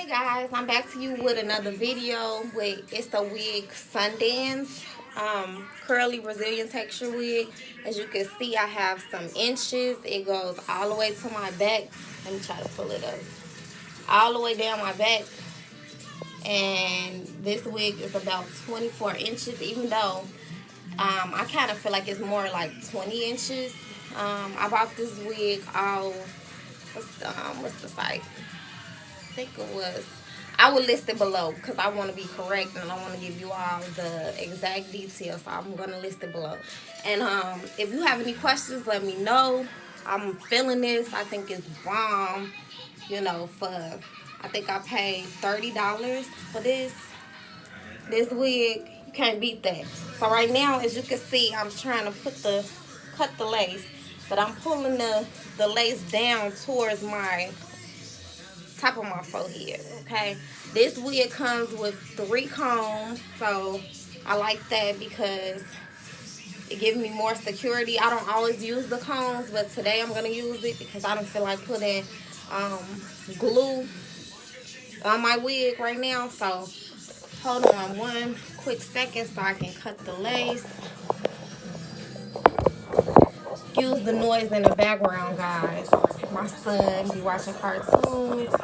Hey guys, I'm back to you with another video with It's a Wig Sundance curly Brazilian texture wig. As you can see, I have some inches. It goes all the way to my back. Let me try to pull it up. All the way down my back. And this wig is about 24 inches, even though I kind of feel like it's more like 20 inches. I bought this wig off, what's the site? I think it was, I will list it below because I want to be correct and I want to give you all the exact details, so I'm going to list it below. And if you have any questions, let me know. I'm feeling this. I think it's bomb. You know, I think I paid $30 for this wig. You can't beat that. So right now, as you can see, I'm trying to cut the lace, but I'm pulling the lace down towards my top of my forehead. Okay, this wig comes with 3 combs, so I like that because it gives me more security. I don't always use the combs, but today I'm gonna use it because I don't feel like putting glue on my wig right now. So hold on one quick second so I can cut the lace. Excuse the noise in the background, guys. My son be watching cartoons.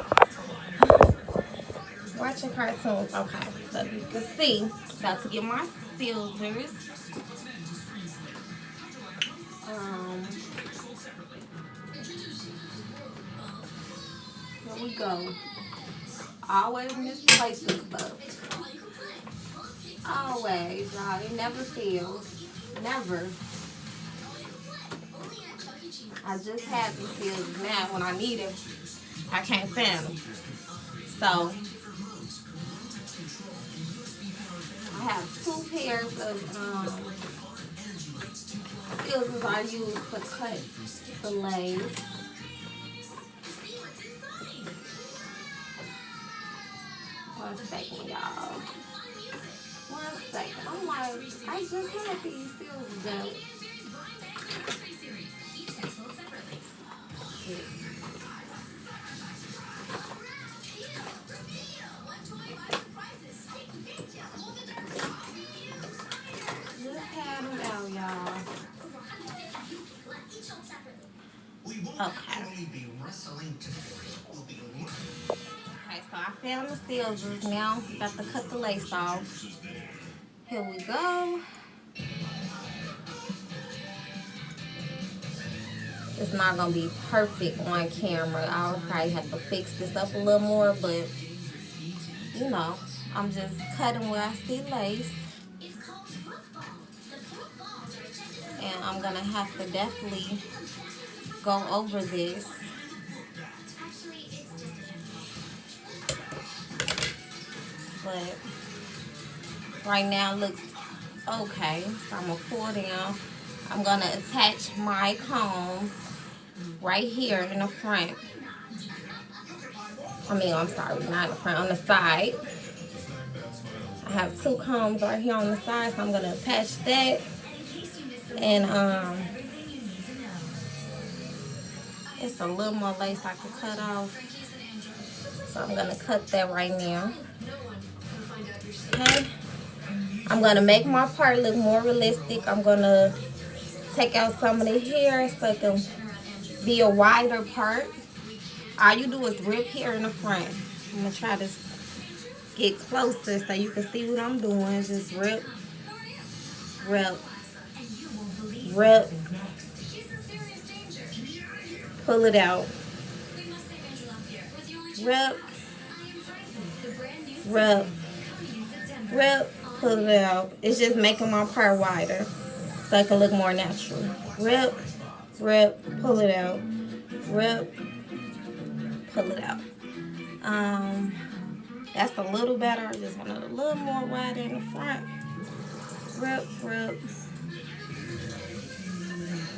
Okay, so you can see, about to get my scissors. Here we go. Always misplacing stuff. Always, y'all. It never fails. Never. I just had the scissors. Now when I need them, I can't find them. So I have 2 pairs of scissors I use to cut the lace. One second, y'all. One second. I'm like, I just had these scissors out. Okay, so I found the scissors now. Got to cut the lace off. Here we go. It's not gonna be perfect on camera. I'll probably have to fix this up a little more, but you know, I'm just cutting where I see lace. And I'm gonna have to definitely go over this. But right now it looks okay. So I'm gonna pull down. I'm gonna attach my combs right here in the front. I'm sorry, not in the front, on the side. I have 2 combs right here on the side, so I'm gonna attach that. And it's a little more lace I can cut off, so I'm gonna cut that right now. Okay, I'm gonna make my part look more realistic. I'm gonna take out some of the hair so it can be a wider part. All you do is rip here in the front. I'm gonna try to get closer so you can see what I'm doing. Just rip, rip, rip, pull it out, rip, rip, rip, pull it out. It's just making my part wider so it can look more natural. Rip, rip, pull it out, rip, pull it out. That's a little better. I just want it a little more wider in the front. Rip, rip,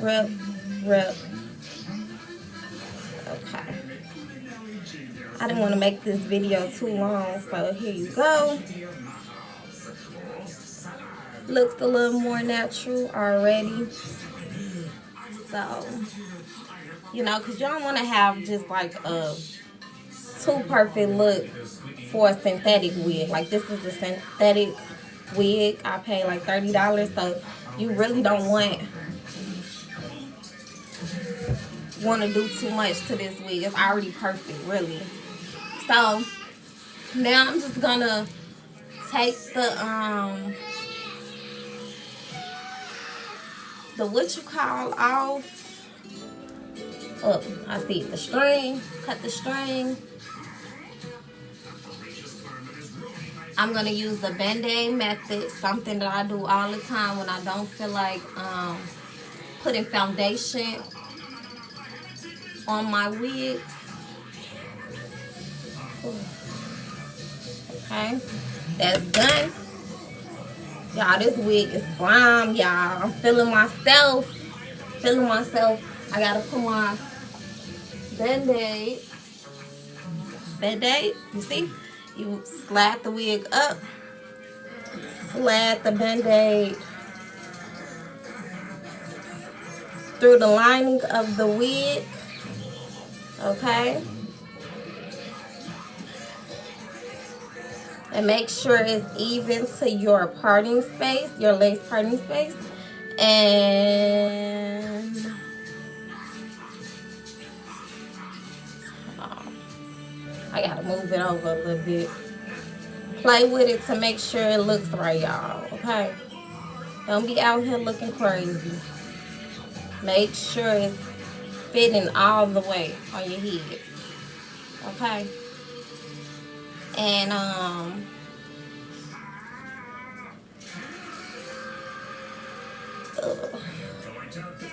rip, rip. Okay. I didn't want to make this video too long, so here you go. Looks a little more natural already. So, you know, because you don't want to have just like a too perfect look for a synthetic wig. Like, this is a synthetic wig. I paid like $30, so you really don't want to do too much to this wig. It's already perfect, really. So now I'm just gonna take the what you call off. Oh, I see the string. Cut the string. I'm gonna use the Band-Aid method, something that I do all the time when I don't feel like putting foundation on my wigs. Okay, that's done. Y'all, this wig is bomb, y'all. I'm feeling myself. I gotta put my Band-Aid. Band-Aid, you see? You slide the wig up. Slide the Band-Aid through the lining of the wig. Okay? And make sure it's even to your parting space, your lace parting space. And I gotta move it over a little bit. Play with it to make sure it looks right, y'all. Okay? Don't be out here looking crazy. Make sure it's fitting all the way on your head. Okay? And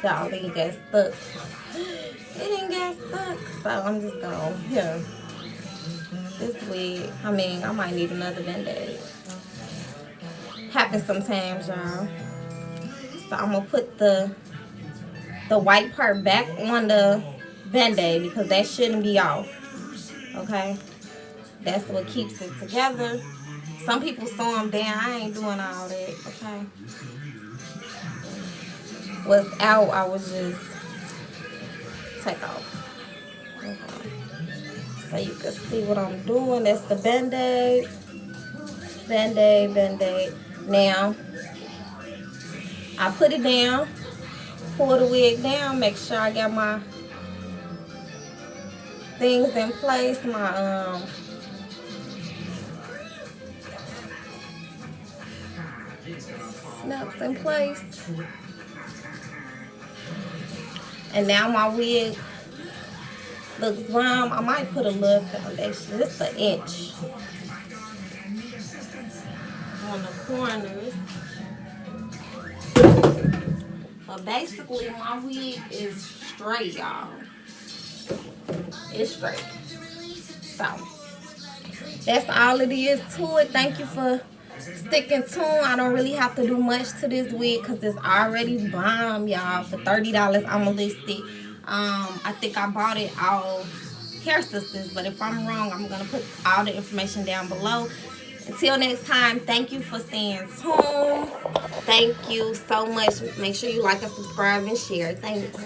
y'all, it ain't got stuck. It ain't got stuck. So I'm just gonna, here. This wig, I mean, I might need another Band-Aid. Happens sometimes, y'all. So I'm gonna put the white part back on the Band-Aid because that shouldn't be off. Okay? That's what keeps it together. Some people sew them down. I ain't doing all that. Okay? What's out, I would just take off. Okay. So you can see what I'm doing. That's the Band-Aid. Band-Aid, Band-Aid. Now, I put it down. Pull the wig down. Make sure I got my things in place. My snaps in place. And now my wig looks bomb. I might put a little foundation, just an inch on the corners. But basically, my wig is straight, y'all. It's straight. So that's all it is to it. Thank you for sticking tuned. I don't really have to do much to this wig because it's already bomb, y'all. For $30, I'm gonna list it. I think I bought it off Hair Sisters, but if I'm wrong, I'm gonna put all the information down below. Until next time, thank you for staying tuned. Thank you so much. Make sure you like and subscribe and share. Thanks.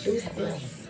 Deuces.